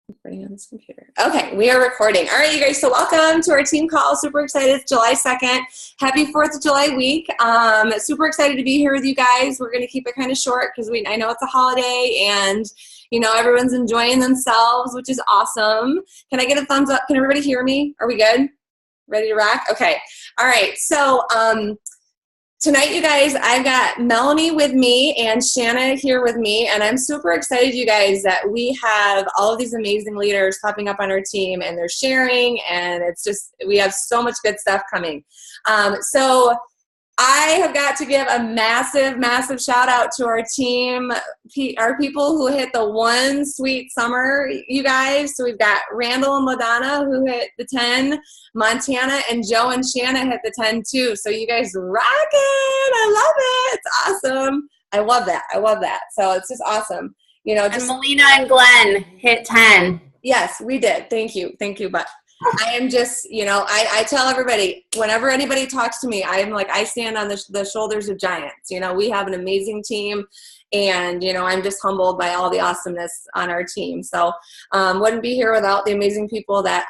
Recording on this computer. Okay, we are recording. All right, you guys, so welcome to our team call. Super excited. It's July 2nd. Happy 4th of July week. Super excited to be here with you guys. We're going to keep it kind of short because I know it's a holiday and, you know, everyone's enjoying themselves, which is awesome. Can I get a thumbs up? Can everybody hear me? Are we good? Ready to rock? Okay. All right, so tonight, you guys, I've got Melanie with me and Shanna here with me, and I'm super excited, you guys, that we have all of these amazing leaders popping up on our team, and they're sharing, and it's just, we have so much good stuff coming. So I have got to give a massive, massive shout out to our team, our people who hit the one sweet summer, you guys. So we've got Randall and LaDonna who hit the 10, Montana and Joe and Shanna hit the 10 too. So you guys rock it. I love it. It's awesome. I love that. I love that. So it's just awesome. You know, just, and Melina and Glenn hit 10. Yes, we did. Thank you. Thank you. But I am just, you know, I tell everybody, whenever anybody talks to me, I'm like, I stand on the shoulders of giants. You know, we have an amazing team, and, you know, I'm just humbled by all the awesomeness on our team. So wouldn't be here without the amazing people that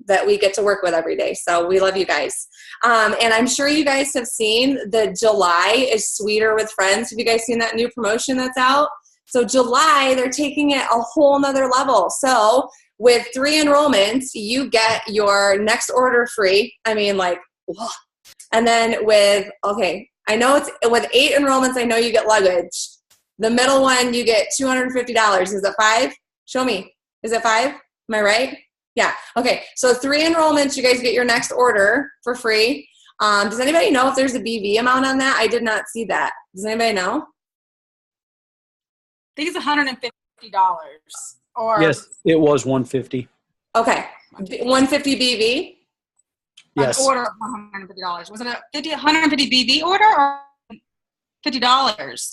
that we get to work with every day. So we love you guys. And I'm sure you guys have seen the July is Sweeter with Friends. Have you guys seen that new promotion that's out? So July, they're taking it a whole nother level. So with 3 enrollments, you get your next order free. I mean, like, whoa. And then with, okay, I know it's with 8 enrollments, I know you get luggage. The middle one, you get $250. Is it 5? Show me. Is it 5? Am I right? Yeah. Okay. So 3 enrollments, you guys get your next order for free. Does anybody know if there's a BV amount on that? I did not see that. Does anybody know? I think it's $150. Or yes, it was 150. Okay. 150 BV? Yes. An order of $150. Was it a 150 BV order or $50?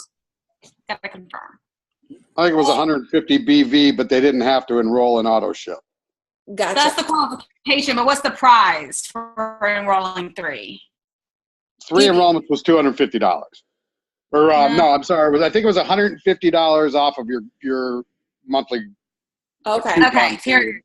Gotta confirm. I think it was 150 BV, but they didn't have to enroll in auto ship. Gotcha. That's the qualification, but what's the prize for enrolling 3? 3 enrollments was $250. Or no, I'm sorry. I think it was $150 off of your monthly. Okay. Okay. Here,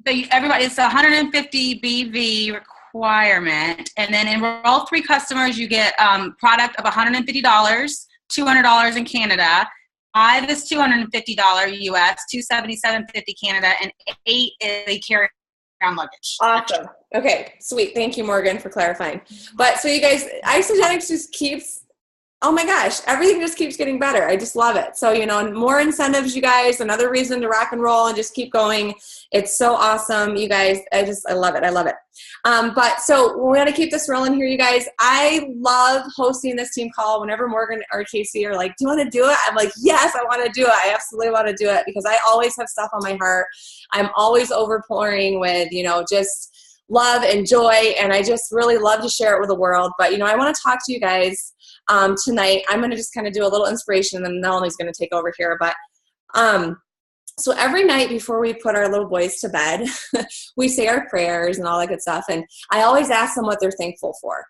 so everybody, it's a 150 BV requirement, and then enroll 3 customers, you get product of $150, $200 in Canada. 5 is $250 US, $277.50 Canada, and 8 is a carry-on luggage. Awesome. Okay, sweet. Thank you, Morgan, for clarifying. But so you guys, Isagenix just keeps, oh my gosh, everything just keeps getting better. I just love it. So, you know, more incentives, you guys, another reason to rock and roll and just keep going. It's so awesome, you guys. I love it. I love it. But so we're going to keep this rolling here, you guys. I love hosting this team call. Whenever Morgan or Casey are like, do you want to do it? I'm like, yes, I want to do it. I absolutely want to do it because I always have stuff on my heart. I'm always overpouring with, you know, just love and joy. And I just really love to share it with the world. But, you know, I want to talk to you guys tonight. I'm going to just kind of do a little inspiration, and then Melanie's going to take over here. But so every night before we put our little boys to bed, we say our prayers and all that good stuff. And I always ask them what they're thankful for.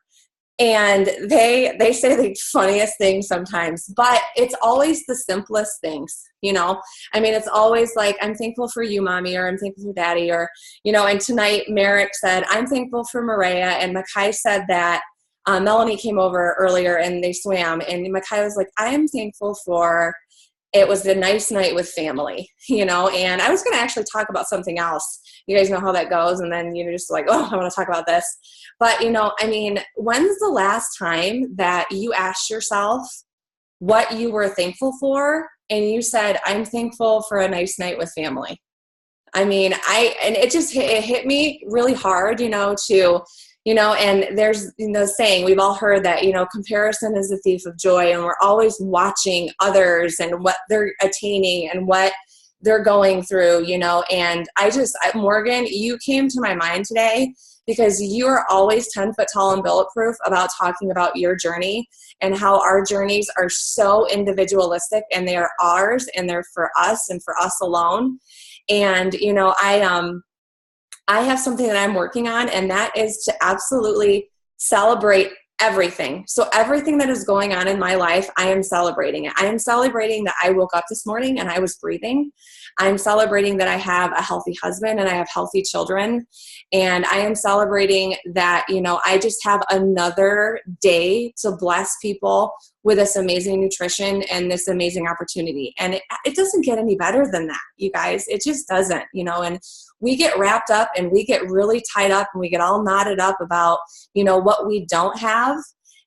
And they say the funniest things sometimes, but it's always the simplest things, you know? I mean, it's always like, I'm thankful for you, Mommy, or I'm thankful for Daddy, or, you know, and tonight Merrick said, I'm thankful for Maria, and Makai said that Melanie came over earlier and they swam, and Makai was like, I am thankful for, it was a nice night with family, you know, and I was going to actually talk about something else. You guys know how that goes. And then you're just like, oh, I want to talk about this. But, you know, I mean, when's the last time that you asked yourself what you were thankful for? And you said, I'm thankful for a nice night with family. I mean, and it just it hit me really hard, you know, to, you know, and there's, you know, saying, we've all heard that, you know, comparison is the thief of joy, and we're always watching others and what they're attaining and what they're going through, you know, and Morgan, you came to my mind today because you are always 10 foot tall and bulletproof about talking about your journey and how our journeys are so individualistic, and they are ours and they're for us and for us alone. And, you know, I have something that I'm working on, and that is to absolutely celebrate everything. So everything that is going on in my life, I am celebrating it. I am celebrating that I woke up this morning and I was breathing. I'm celebrating that I have a healthy husband and I have healthy children. And I am celebrating that, you know, I just have another day to bless people with this amazing nutrition and this amazing opportunity. And it doesn't get any better than that, you guys. It just doesn't, you know, and we get wrapped up and we get really tied up and we get all knotted up about, you know, what we don't have.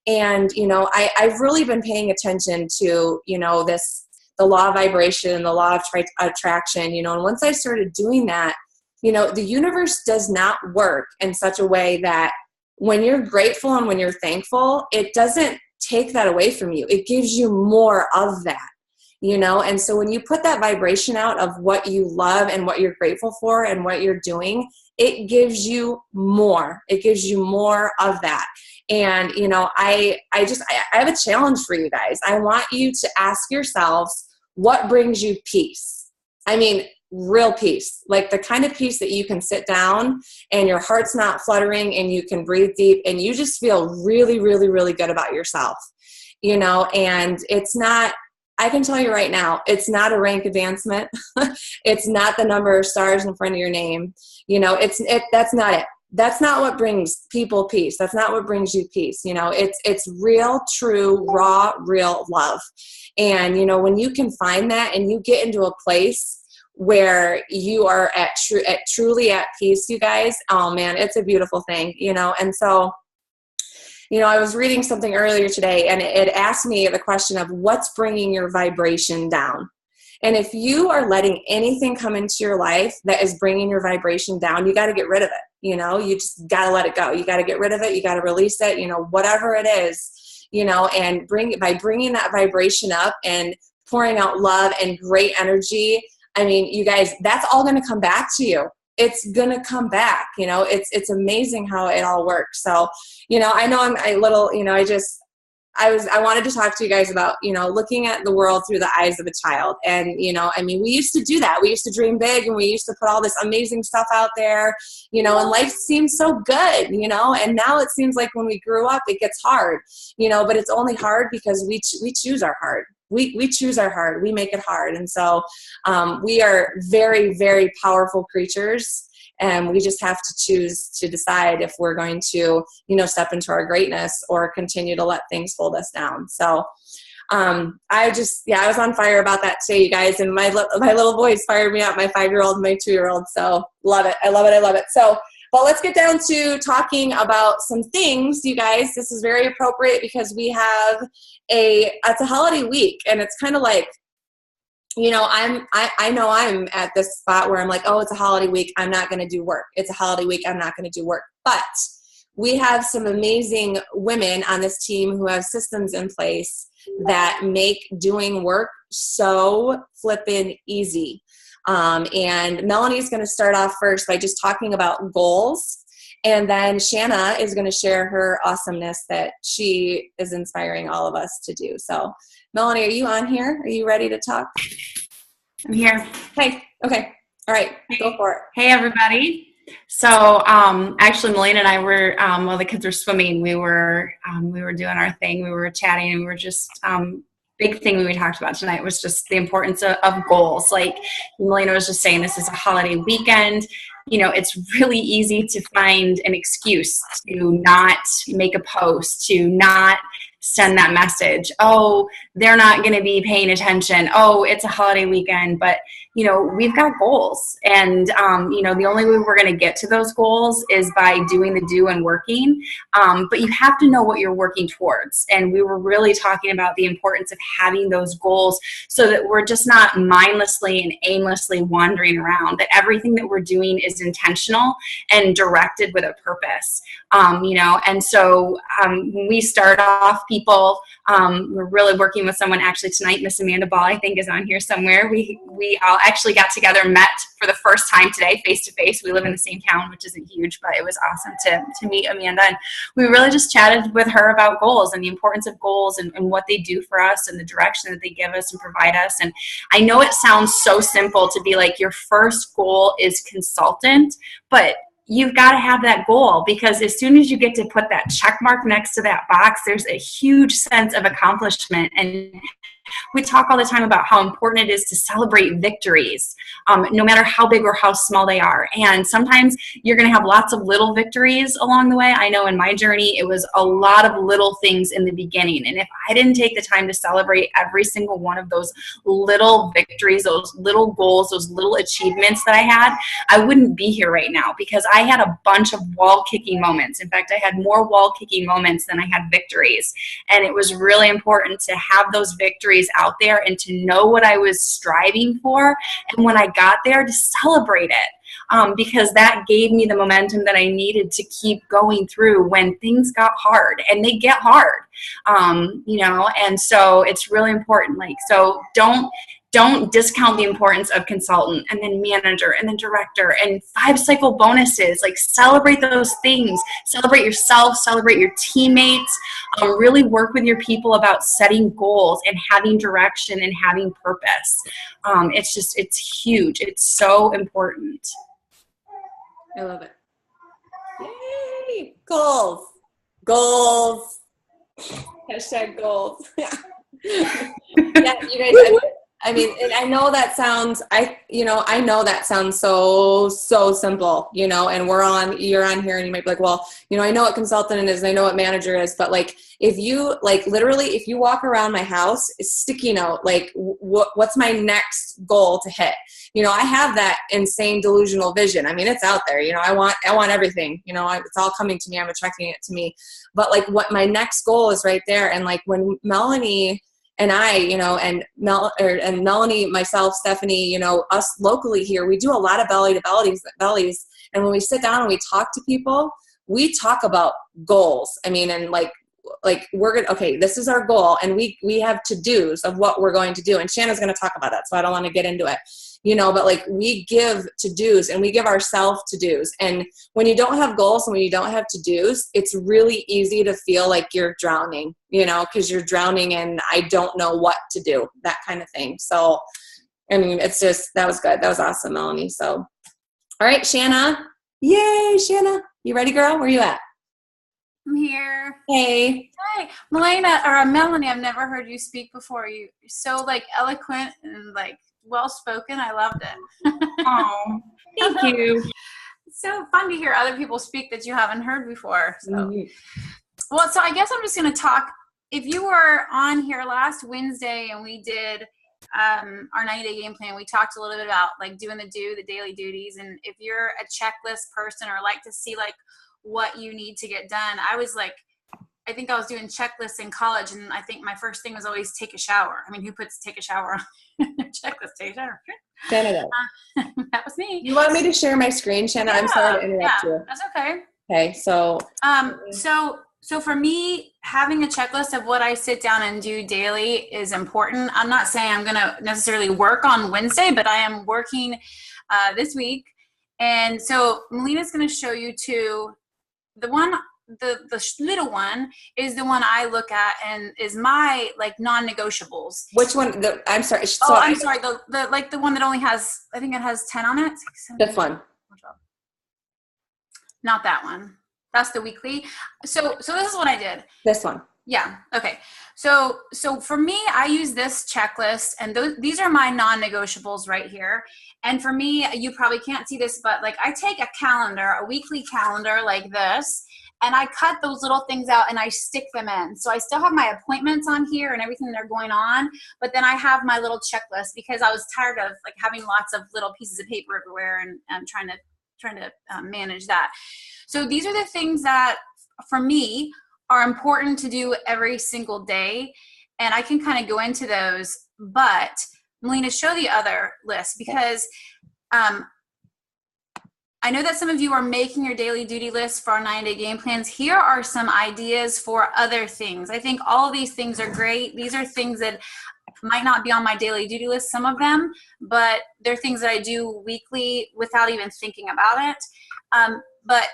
And, you know, I've really been paying attention to, you know, the law of vibration and the law of attraction, you know, and once I started doing that, you know, the universe does not work in such a way that when you're grateful and when you're thankful, it doesn't take that away from you. It gives you more of that. You know, and so when you put that vibration out of what you love and what you're grateful for and what you're doing, it gives you more. It gives you more of that. And, you know, I have a challenge for you guys. I want you to ask yourselves, what brings you peace? I mean, real peace, like the kind of peace that you can sit down and your heart's not fluttering and you can breathe deep and you just feel really, really, really good about yourself, you know, and it's not, I can tell you right now, it's not a rank advancement. It's not the number of stars in front of your name. You know, that's not it. That's not what brings people peace. That's not what brings you peace. You know, it's real, true, raw, real love. And, you know, when you can find that and you get into a place where you are truly at peace, you guys, oh man, it's a beautiful thing, you know. And so, you know, I was reading something earlier today and it asked me the question of what's bringing your vibration down. And if you are letting anything come into your life that is bringing your vibration down, you got to get rid of it. You know, you just got to let it go. You got to get rid of it. You got to release it, you know, whatever it is, you know, and by bringing that vibration up and pouring out love and great energy. I mean, you guys, that's all going to come back to you. It's going to come back, you know, it's amazing how it all works. So, you know, I know I'm a little, you know, I wanted to talk to you guys about, you know, looking at the world through the eyes of a child. And, you know, I mean, we used to do that. We used to dream big and we used to put all this amazing stuff out there, you know, and life seems so good, you know, and now it seems like when we grew up, it gets hard, you know, but it's only hard because we choose our hard. We choose our hard. We make it hard. And so we are very, very powerful creatures. And we just have to choose to decide if we're going to, you know, step into our greatness or continue to let things hold us down. So I was on fire about that today, you guys. And my little boys fired me up, my 5-year-old and my 2-year-old. So love it. I love it. I love it. So, but let's get down to talking about some things, you guys. This is very appropriate because we have it's a holiday week and it's kind of like, you know, I know I'm at this spot where I'm like, oh, it's a holiday week. I'm not going to do work. It's a holiday week. I'm not going to do work. But we have some amazing women on this team who have systems in place that make doing work so flippin' easy. And Melanie's going to start off first by just talking about goals. And then Shanna is going to share her awesomeness that she is inspiring all of us to do. So Melanie, are you on here? Are you ready to talk? I'm here. Hey, okay. All right, go for it. Hey, everybody. So actually, Melina and I were, while the kids were swimming, we were doing our thing. We were chatting, and we were just, big thing we talked about tonight was just the importance of goals. Like Melina was just saying, this is a holiday weekend. You know, it's really easy to find an excuse to not make a post, to not send that message. Oh, they're not going to be paying attention. Oh, it's a holiday weekend. But, you know, we've got goals. And, you know, the only way we're going to get to those goals is by doing the do and working. But you have to know what you're working towards. And we were really talking about the importance of having those goals so that we're just not mindlessly and aimlessly wandering around, that everything that we're doing is intentional and directed with a purpose. You know, and so when we start off, people, we're really working with someone actually tonight. Miss Amanda Ball, I think, is on here somewhere. We all actually got together, met for the first time today, face to face. We live in the same town, which isn't huge, but it was awesome to meet Amanda. And we really just chatted with her about goals and the importance of goals and what they do for us and the direction that they give us and provide us. And I know it sounds so simple to be like, your first goal is consultant, but you've got to have that goal, because as soon as you get to put that check mark next to that box, there's a huge sense of accomplishment. And we talk all the time about how important it is to celebrate victories, no matter how big or how small they are. And sometimes you're going to have lots of little victories along the way. I know in my journey, it was a lot of little things in the beginning. And if I didn't take the time to celebrate every single one of those little victories, those little goals, those little achievements that I had, I wouldn't be here right now, because I had a bunch of wall kicking moments. In fact, I had more wall kicking moments than I had victories. And it was really important to have those victories out there and to know what I was striving for. And when I got there, to celebrate it, because that gave me the momentum that I needed to keep going through when things got hard, and they get hard, and so it's really important. Like, so don't discount the importance of consultant and then manager and then director and 5-cycle bonuses. Like, celebrate those things. Celebrate yourself, celebrate your teammates, really work with your people about setting goals and having direction and having purpose. It's huge. It's so important. I love it. Yay! Goals. Goals. Hashtag goals. Yeah, you guys, I mean, and I know that sounds, I know that sounds so simple, and you're on here and you might be like, well, I know what consultant is and I know what manager is, but like, if you literally, if you walk around my house, it's sticky note, like what's my next goal to hit? I have that insane delusional vision. I mean, it's out there, I want everything, it's all coming to me. I'm attracting it to me, but like what my next goal is right there. And like when Melanie and I, and Melanie, myself, Stephanie, us locally here, we do a lot of belly to bellies. And when we sit down and we talk to people, we talk about goals. I mean, and like we're going to, okay, this is our goal. And we have to-dos of what we're going to do. And Shanna's going to talk about that, so I don't want to get into it, but like we give to-dos and we give ourselves to-dos. And when you don't have goals and when you don't have to-dos, it's really easy to feel like you're drowning, because you're drowning and I don't know what to do, that kind of thing. So, I mean, it's just, that was good. That was awesome, Melanie. So, all right, Shanna. Yay, Shanna. You ready, girl? Where you at? I'm here. Hey. Hi, Melanie. I've never heard you speak before. You're so like eloquent and like well-spoken. I loved it. Oh, thank you. It's so fun to hear other people speak that you haven't heard before. So, Well, so I guess I'm just going to talk. If you were on here last Wednesday and we did our 90-day game plan, we talked a little bit about like doing the daily duties. And if you're a checklist person or like to see like what you need to get done, I think I was doing checklists in college, and I think my first thing was always take a shower. I mean, who puts take a shower on their checklist? Take a shower. Shanna does. That was me. You want me to share my screen, Shanna? I'm sorry to interrupt you. That's okay. Okay, so. So for me, having a checklist of what I sit down and do daily is important. I'm not saying I'm going to necessarily work on Wednesday, but I am working this week. And so Melina's going to show you too. The little one is the one I look at and is my like non-negotiables. Which one? I'm sorry. I'm sorry. The one that only has, I think it has 10 on it. This one. Not that one. That's the weekly. So this is what I did. This one. Yeah. Okay. So for me, I use this checklist, and these are my non-negotiables right here. And for me, you probably can't see this, but like I take a weekly calendar like this, and I cut those little things out and I stick them in. So I still have my appointments on here and everything that are going on, but then I have my little checklist because I was tired of like having lots of little pieces of paper everywhere and trying to manage that. So these are the things that for me are important to do every single day. And I can kind of go into those, but Melina, show the other list because I know that some of you are making your daily duty list for our 90-day game plans. Here are some ideas for other things. I think all of these things are great. These are things that might not be on my daily duty list, some of them, but they're things that I do weekly without even thinking about it. But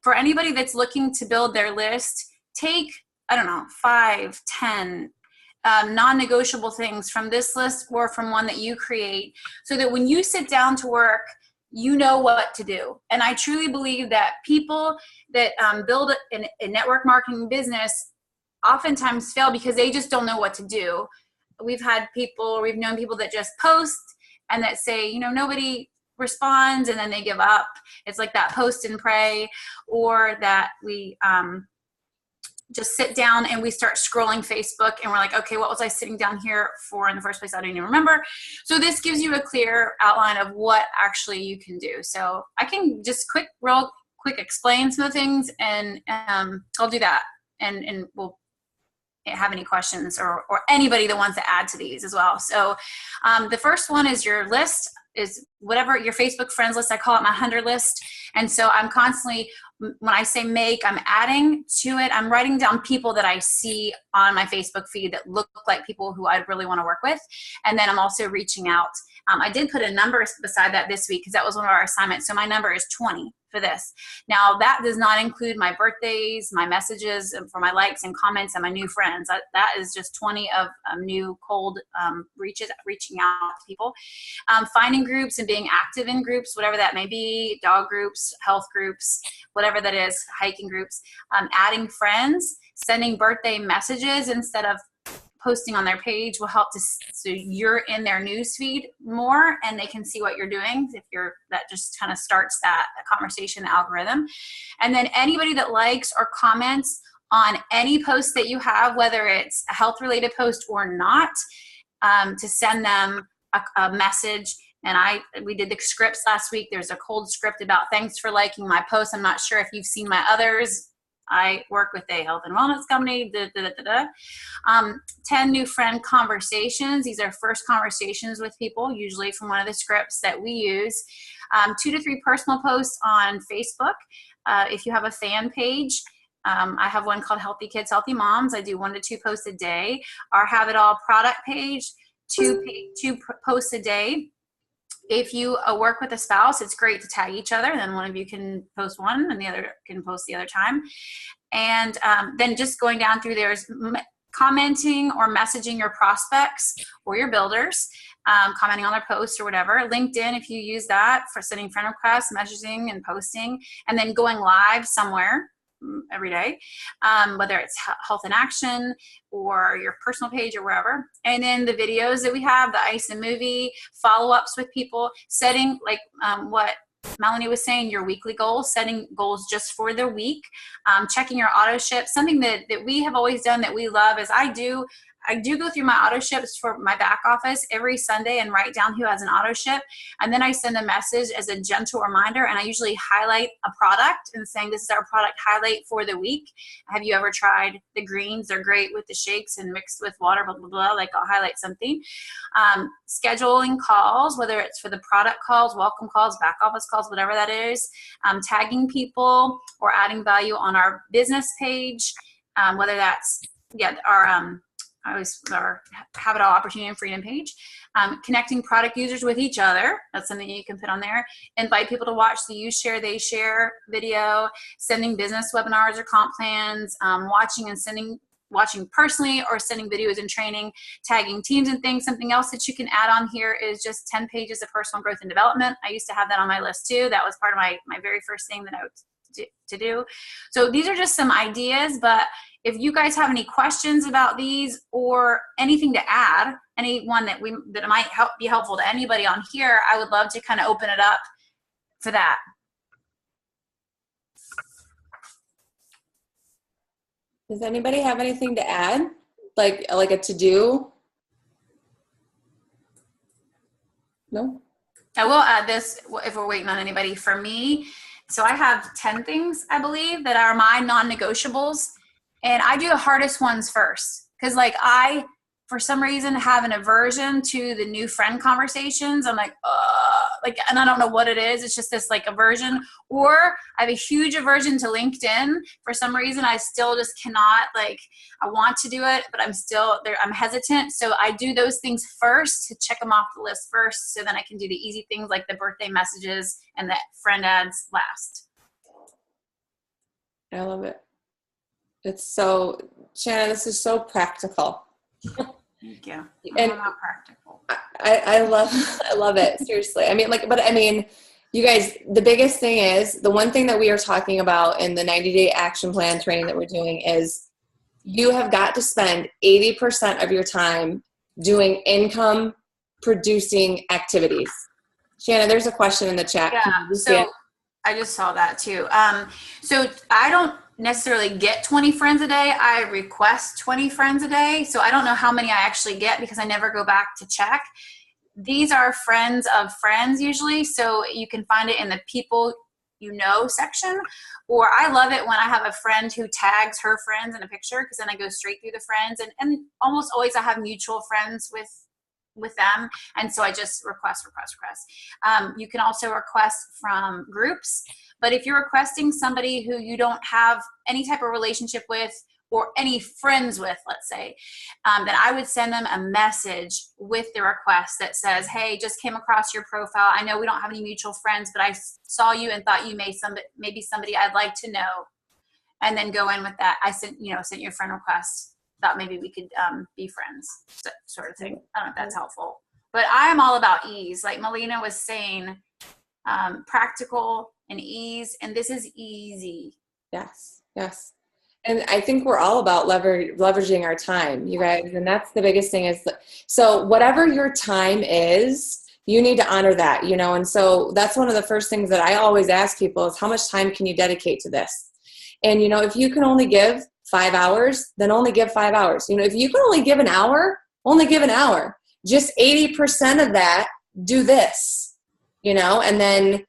for anybody that's looking to build their list, take, 5, 10 non-negotiable things from this list or from one that you create so that when you sit down to work, you know what to do. And I truly believe that people that build a network marketing business oftentimes fail because they just don't know what to do. We've known people that just post and that say, you know, nobody responds, and then they give up. It's like that post and pray, or that we just sit down and we start scrolling Facebook and we're like, okay, what was I sitting down here for in the first place? I don't even remember. So this gives you a clear outline of what actually you can do. So I can just real quick explain some of the things, and I'll do that, and we'll have any questions or anybody that wants to add to these as well. So the first one is your list, is whatever your Facebook friends list. I call it my 100 list. And so I'm constantly, when I say I'm adding to it. I'm writing down people that I see on my Facebook feed that look like people who I'd really want to work with. And then I'm also reaching out. I did put a number beside that this week because that was one of our assignments. So my number is 20 for this. Now that does not include my birthdays, my messages for my likes and comments, and my new friends. That is just 20 of new cold reaching out to people. Finding groups and being active in groups, whatever that may be, dog groups, health groups, whatever that is, hiking groups, adding friends, sending birthday messages instead of posting on their page will help so you're in their news feed more and they can see what you're doing. That just kind of starts that conversation algorithm. And then anybody that likes or comments on any post that you have, whether it's a health related post or not, to send them a message. And we did the scripts last week. There's a cold script about thanks for liking my post. I'm not sure if you've seen my others. I work with a health and wellness company. 10 new friend conversations. These are first conversations with people, usually from one of the scripts that we use. 2 to 3 personal posts on Facebook. If you have a fan page, I have one called Healthy Kids, Healthy Moms. I do 1 to 2 posts a day. Our Have It All product page, 2 posts a day. If you work with a spouse, it's great to tag each other. Then one of you can post one and the other can post the other time. And then just going down through there's commenting or messaging your prospects or your builders, commenting on their posts or whatever. LinkedIn, if you use that for sending friend requests, messaging and posting, and then going live somewhere every day, whether it's Health in Action or your personal page or wherever. And then the videos that we have, the ICE and movie, follow-ups with people, setting like what Melanie was saying, your weekly goals, setting goals just for the week, checking your auto ship. Something that we have always done that we love is I do go through my auto ships for my back office every Sunday and write down who has an auto ship. And then I send a message as a gentle reminder, and I usually highlight a product and saying, this is our product highlight for the week. Have you ever tried the greens? They're great with the shakes and mixed with water, blah, blah, blah. Like I'll highlight something. Scheduling calls, whether it's for the product calls, welcome calls, back office calls, whatever that is. Tagging people or adding value on our business page, whether that's, our Have It All Opportunity and Freedom page. Connecting product users with each other. That's something you can put on there. Invite people to watch the You Share, They Share video. Sending business webinars or comp plans. Watching personally or sending videos and training. Tagging teams and things. Something else that you can add on here is just 10 pages of personal growth and development. I used to have that on my list too. That was part of my very first thing that I would to do. So these are just some ideas, but if you guys have any questions about these or anything to add, anyone that might be helpful to anybody on here, I would love to kind of open it up for that. Does anybody have anything to add? Like a to-do? No? I will add this if we're waiting on anybody. For me, so I have 10 things, I believe, that are my non-negotiables. And I do the hardest ones first. Because I, for some reason, have an aversion to the new friend conversations. I'm like, and I don't know what it is. It's just this aversion. Or I have a huge aversion to LinkedIn. For some reason, I still just cannot, I want to do it, but I'm still there. I'm hesitant. So I do those things first to check them off the list first. So then I can do the easy things like the birthday messages and the friend ads last. I love it. It's so, Shannon, this is so practical. Thank you. And not practical. I love it. Seriously. You guys, the biggest thing is, the one thing that we are talking about in the 90-day action plan training that we're doing is you have got to spend 80% of your time doing income producing activities. Shanna, there's a question in the chat. Yeah, so I just saw that too. So I don't necessarily get 20 friends a day. I request 20 friends a day. So I don't know how many I actually get because I never go back to check. These are friends of friends usually. So you can find it in the people you know section. Or I love it when I have a friend who tags her friends in a picture, because then I go straight through the friends. And almost always I have mutual friends with them, and so I just request. You can also request from groups, but if you're requesting somebody who you don't have any type of relationship with or any friends with, let's say, then I would send them a message with the request that says, hey, just came across your profile. I know we don't have any mutual friends, but I saw you and thought you may maybe somebody I'd like to know, and then go in with that. I sent your friend request. Thought maybe we could be friends, sort of thing. I don't know if that's helpful, but I'm all about ease. Like Melina was saying, practical and ease, and this is easy. Yes. And I think we're all about leveraging our time, you guys. And that's the biggest thing is, so whatever your time is, you need to honor that, and so that's one of the first things that I always ask people is, how much time can you dedicate to this? And, if you can only give 5 hours, then only give 5 hours. If you can only give an hour, only give an hour. Just 80% of that, do this, and then,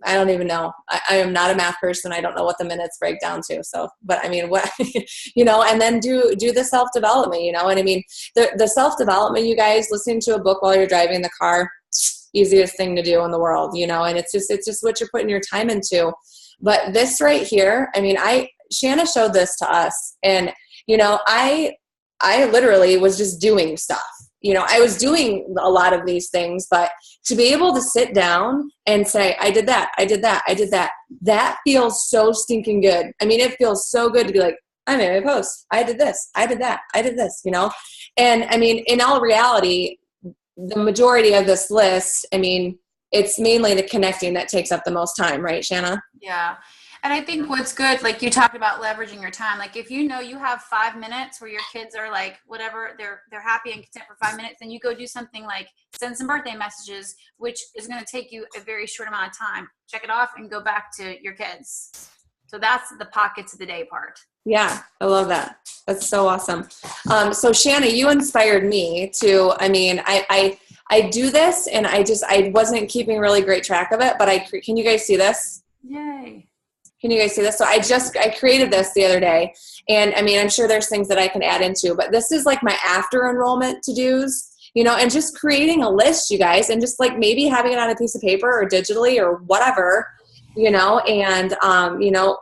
I don't even know. I am not a math person. I don't know what the minutes break down to. So, but I mean, what, and then do the self-development, and I mean, the self-development, you guys, listening to a book while you're driving the car, easiest thing to do in the world, and it's just what you're putting your time into. But this right here, I mean, Shanna showed this to us, and, I literally was just doing stuff. I was doing a lot of these things, but to be able to sit down and say, I did that, that feels so stinking good. I mean, it feels so good to be like, I made a post. I did this. I did that. I did this, And I mean, in all reality, the majority of this list, I mean, it's mainly the connecting that takes up the most time, right, Shanna? Yeah. And I think what's good, like you talked about leveraging your time. Like if you have 5 minutes where your kids are like, whatever, they're happy and content for 5 minutes, then you go do something like send some birthday messages, which is going to take you a very short amount of time. Check it off and go back to your kids. So that's the pockets of the day part. Yeah, I love that. That's so awesome. So Shanna, you inspired me to, I mean, I do this and I wasn't keeping really great track of it, but can you guys see this? Yay. Can you guys see this? So I created this the other day, and I mean, I'm sure there's things that I can add into, but this is like my after enrollment to-dos, and just creating a list, you guys, and just like maybe having it on a piece of paper or digitally or whatever, and,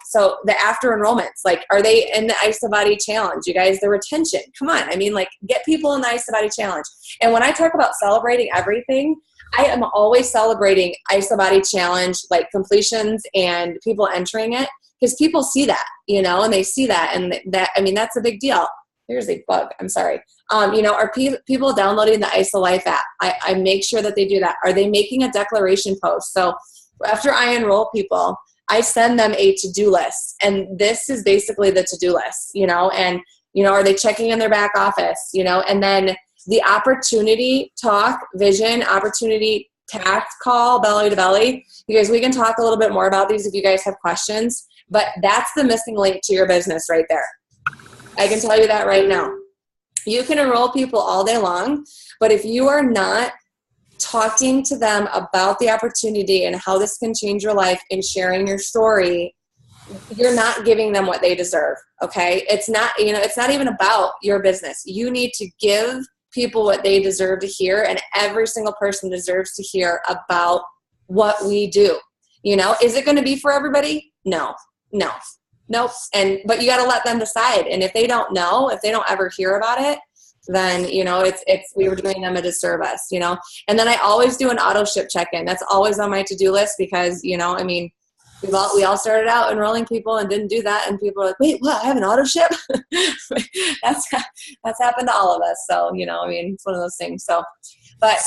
so the after enrollments, like, are they in the IsaBody challenge? You guys, the retention, come on. I mean, like, get people in the IsaBody challenge. And when I talk about celebrating everything, I am always celebrating IsaBody challenge, like completions and people entering it, because people see that, and they see that. And that, I mean, that's a big deal. There's a bug. I'm sorry. Are people downloading the Isa Life app? I make sure that they do that. Are they making a declaration post? So after I enroll people, I send them a to-do list. And this is basically the to-do list, and, are they checking in their back office, and then the opportunity talk, vision, opportunity tact call, belly to belly. You guys, we can talk a little bit more about these if you guys have questions, but that's the missing link to your business right there. I can tell you that right now. You can enroll people all day long, but if you are not talking to them about the opportunity and how this can change your life and sharing your story, you're not giving them what they deserve. Okay. It's not, it's not even about your business. You need to give people what they deserve to hear, and every single person deserves to hear about what we do. Is it going to be for everybody? No. Nope. But you got to let them decide. And if they don't know, if they don't ever hear about it, then, we were doing them a disservice, And then I always do an auto ship check-in. That's always on my to-do list because, I mean, we all started out enrolling people and didn't do that, and people are like, wait, what? I have an auto ship? That's happened to all of us. So, I mean, it's one of those things. So, but,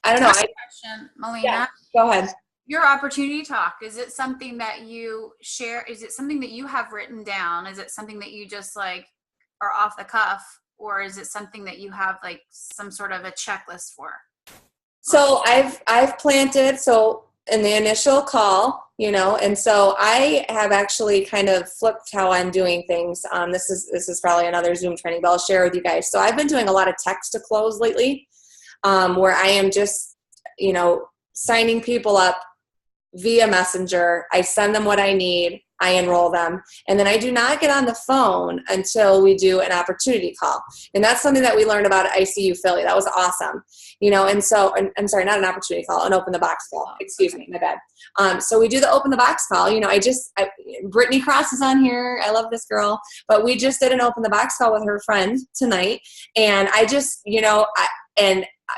I don't know. Question, Melina. Yeah, go ahead. Your opportunity talk, is it something that you share? Is it something that you have written down? Is it something that you just like are off the cuff? Or is it something that you have like some sort of a checklist for? So I've planted, so in the initial call, you know, and so I have actually kind of flipped how I'm doing things. This is probably another Zoom training, but I'll share with you guys. So I've been doing a lot of text to close lately, where I am just, you know, signing people up via Messenger. I send them what I need. I enroll them. And then I do not get on the phone until we do an opportunity call. And that's something that we learned about at ICU Philly. That was awesome. You know, and so, I'm sorry, not an opportunity call, an open the box call. Excuse me, my bad. So we do the open the box call. You know, Brittany Cross is on here. I love this girl. But we just did an open the box call with her friend tonight. And I just, you know,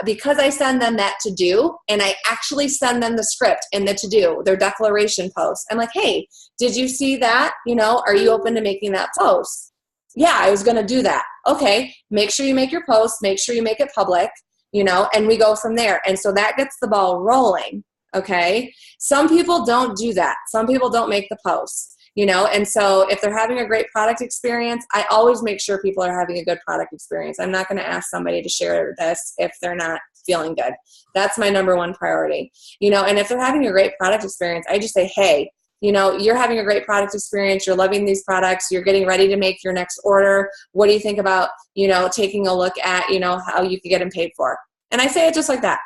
because I send them that to do, and I actually send them the script and the to do, their declaration post. I'm like, hey, did you see that? You know, are you open to making that post? Yeah, I was going to do that. Okay, make sure you make your post, make sure you make it public, you know, and we go from there. And so that gets the ball rolling. Okay. Some people don't do that. Some people don't make the post. You know, and so if they're having a great product experience, I always make sure people are having a good product experience. I'm not going to ask somebody to share this if they're not feeling good. That's my number one priority. You know, and if they're having a great product experience, I just say, hey, you know, you're having a great product experience. You're loving these products. You're getting ready to make your next order. What do you think about, you know, taking a look at, you know, how you could get them paid for? And I say it just like that,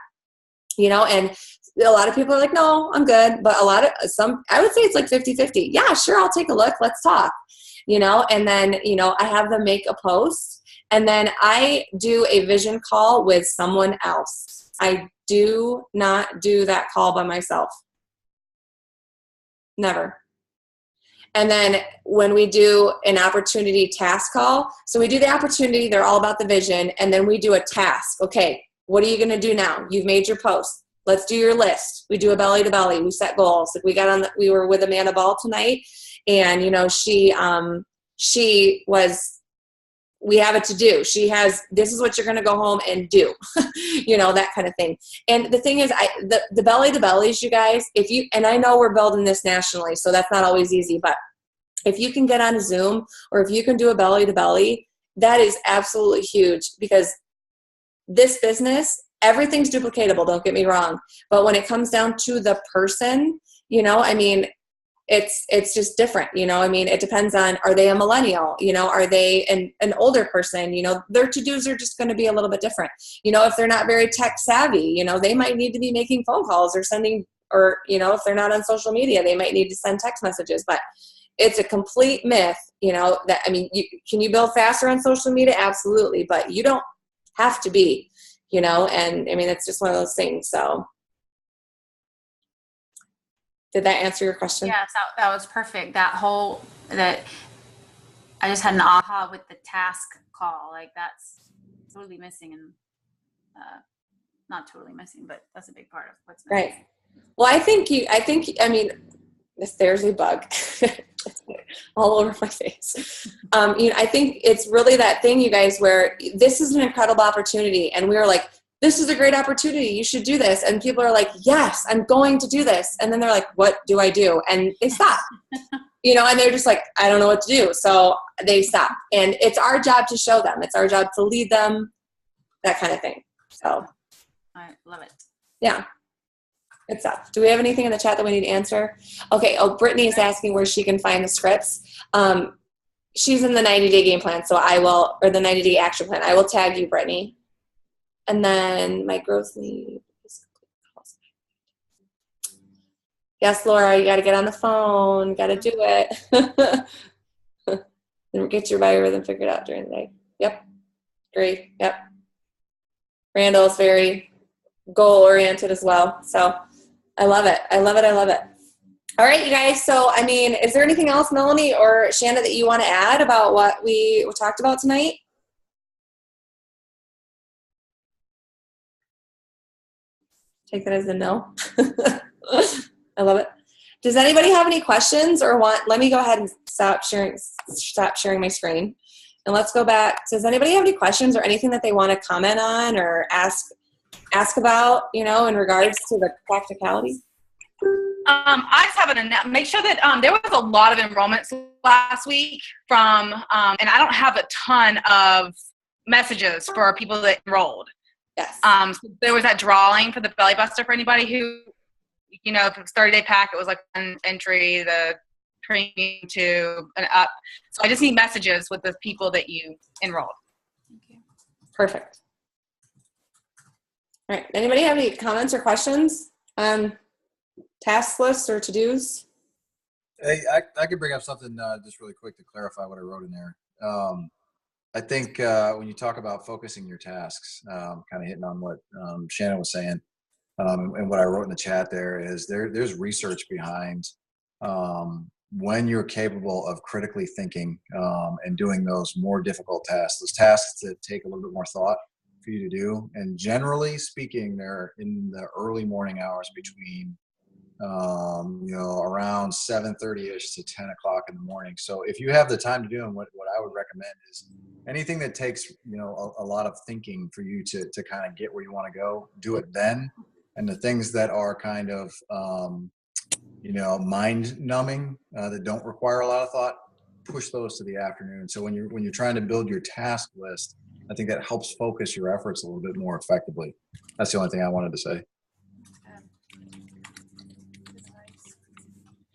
you know, and a lot of people are like, no, I'm good. But I would say it's like 50-50. Yeah, sure. I'll take a look. Let's talk, you know, and then, you know, I have them make a post and then I do a vision call with someone else. I do not do that call by myself. Never. And then when we do an opportunity task call, so we do the opportunity, they're all about the vision. And then we do a task. Okay, what are you going to do now? You've made your post. Let's do your list. We do a belly to belly. We set goals. Like we were with Amanda Ball tonight, and you know we have it to do. This is what you're going to go home and do, you know, that kind of thing. And the thing is, the belly to bellies, you guys. And I know we're building this nationally, so that's not always easy. But if you can get on Zoom or if you can do a belly to belly, that is absolutely huge because this business. Everything's duplicatable, don't get me wrong. But when it comes down to the person, you know, I mean, it's just different, you know, I mean, it depends on, are they a millennial? You know, are they an older person? You know, their to-dos are just going to be a little bit different. You know, if they're not very tech savvy, you know, they might need to be making phone calls or sending, or, you know, if they're not on social media, they might need to send text messages. But it's a complete myth, you know, that, I mean, can you build faster on social media? Absolutely. But you don't have to be. You know, and I mean, it's just one of those things. So did that answer your question? Yes, that was perfect. That I just had an aha with the task call. Like that's totally missing and not totally missing, but that's a big part of what's missing. Right. Well, I mean, there's a bug all over my face. You know, I think it's really that thing, you guys, where this is an incredible opportunity. And we were like, this is a great opportunity. You should do this. And people are like, yes, I'm going to do this. And then they're like, what do I do? And they stop, you know, and they're just like, I don't know what to do. So they stop. And it's our job to show them. It's our job to lead them, that kind of thing. So I love it. Yeah. Good stuff. Do we have anything in the chat that we need to answer? Okay. Oh, Brittany is asking where she can find the scripts. She's in the 90-day game plan. So or the 90-day action plan. I will tag you, Brittany. And then my growth lead. Yes, Laura, you got to get on the phone. Got to do it. Then get your biorhythm figured out during the day. Yep. Great. Yep. Randall is very goal-oriented as well. So I love it. I love it. I love it. All right, you guys. So, I mean, is there anything else, Melanie or Shanda, that you want to add about what we talked about tonight? Take that as a no. I love it. Does anybody have any questions or let me go ahead and stop sharing my screen. And let's go back. Does anybody have any questions or anything that they want to comment on or ask ask about, you know, in regards to the practicality? I just have an make sure that there was a lot of enrollments last week from, and I don't have a ton of messages for people that enrolled. Yes. So there was that drawing for the Belly Buster for anybody who, you know, if it was 30-day pack, it was like an entry, the premium to and up. So I just need messages with the people that you enrolled. Perfect. All right. Anybody have any comments or questions on task lists or to-dos? Hey, I could bring up something just really quick to clarify what I wrote in there. I think when you talk about focusing your tasks, kind of hitting on what Shannon was saying, and what I wrote in the chat there is there's research behind when you're capable of critically thinking and doing those more difficult tasks, those tasks that take a little bit more thought for you to do. And generally speaking, they're in the early morning hours between you know, around 7:30ish to 10 o'clock in the morning. So if you have the time to do them, what I would recommend is anything that takes, you know, a lot of thinking for you to kind of get where you want to go, do it then. And the things that are kind of, you know, mind numbing, that don't require a lot of thought, push those to the afternoon. So when you're trying to build your task list, I think that helps focus your efforts a little bit more effectively. That's the only thing I wanted to say.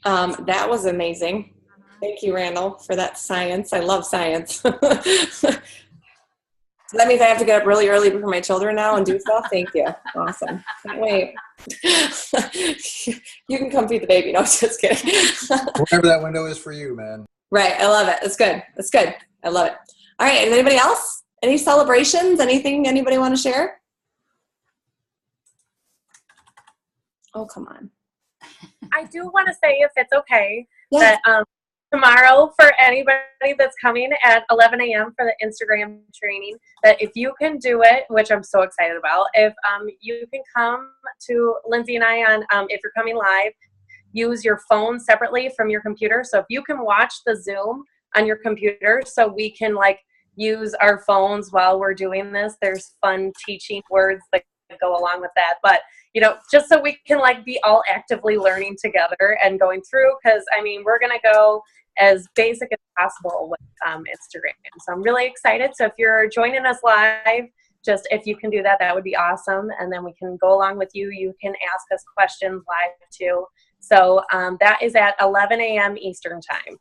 That was amazing. Thank you, Randall, for that science. I love science. So that means I have to get up really early for my children now and do stuff. Thank you. Awesome. Can't wait. You can come feed the baby. No, just kidding. Whatever that window is for you, man. Right. I love it. It's good. It's good. I love it. All right. And anybody else? Any celebrations? Anything anybody want to share? Oh, come on. I do want to say, if it's okay, Yeah. that tomorrow, for anybody that's coming at 11 a.m. for the Instagram training, that if you can do it, which I'm so excited about, if you can come to Lindsay and I on, if you're coming live, use your phone separately from your computer. So if you can watch the Zoom on your computer, so we can like use our phones while we're doing this. There's fun teaching words that go along with that, but you know, just so we can like be all actively learning together and going through, because I mean, we're gonna go as basic as possible with Instagram. So I'm really excited. So if you're joining us live, just if you can do that, that would be awesome. And then we can go along with you. You can ask us questions live too. So that is at 11 a.m. Eastern time.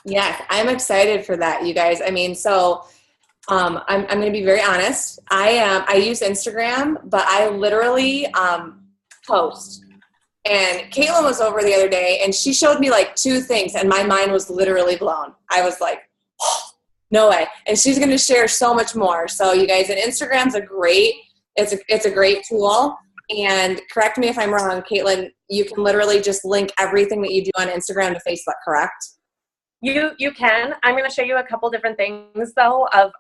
Yes, I'm excited for that, you guys. I mean, so I'm going to be very honest. I use Instagram, but I literally post. And Caitlin was over the other day, and she showed me like 2 things, and my mind was literally blown. I was like, oh, no way. And she's going to share so much more. So you guys, and Instagram's it's a great tool. And correct me if I'm wrong, Caitlin, you can literally just link everything that you do on Instagram to Facebook, correct? You can. I'm going to show you a couple different things though of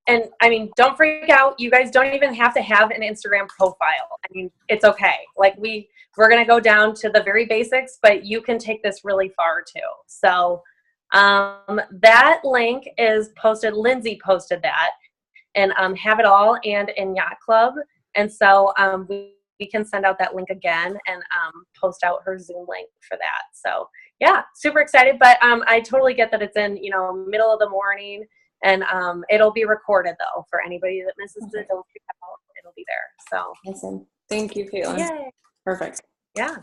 and I mean, don't freak out. You guys don't even have to have an Instagram profile. I mean, it's okay. Like we're going to go down to the very basics, but you can take this really far too. So that link is posted. Lindsay posted that and Have It All and in Yacht Club. And so we can send out that link again and post out her Zoom link for that. So yeah, super excited. But I totally get that it's in, you know, middle of the morning. And it'll be recorded, though, for anybody that misses it. Don't freak out. It'll be there. So Awesome. Thank you, Caitlin. yay. Perfect. Yeah.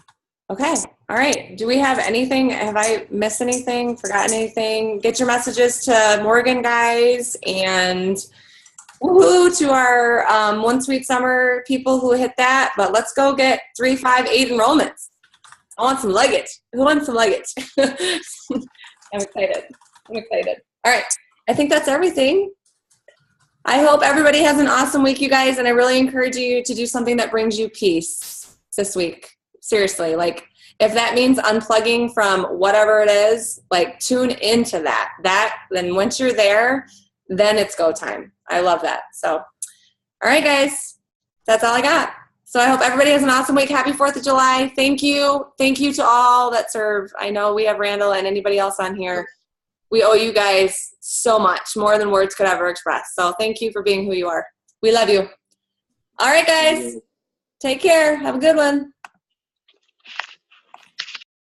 Okay. All right. Do we have anything? Have I missed anything? Forgotten anything? Get your messages to Morgan, guys. And woohoo to our One Sweet Summer people who hit that. But let's go get 3, 5, 8 enrollments. I want some luggage. Who wants some luggage? I'm excited. All right. I think that's everything. I hope everybody has an awesome week, you guys, and I really encourage you to do something that brings you peace this week. Seriously, like if that means unplugging from whatever it is, like tune into that. Then once you're there, then it's go time. I love that. So, all right, guys, that's all I got. So I hope everybody has an awesome week. Happy 4th of July. Thank you. Thank you to all that serve. I know we have Randall and anybody else on here. we owe you guys so much, more than words could ever express. So thank you for being who you are. We love you. All right, guys. Take care. Have a good one.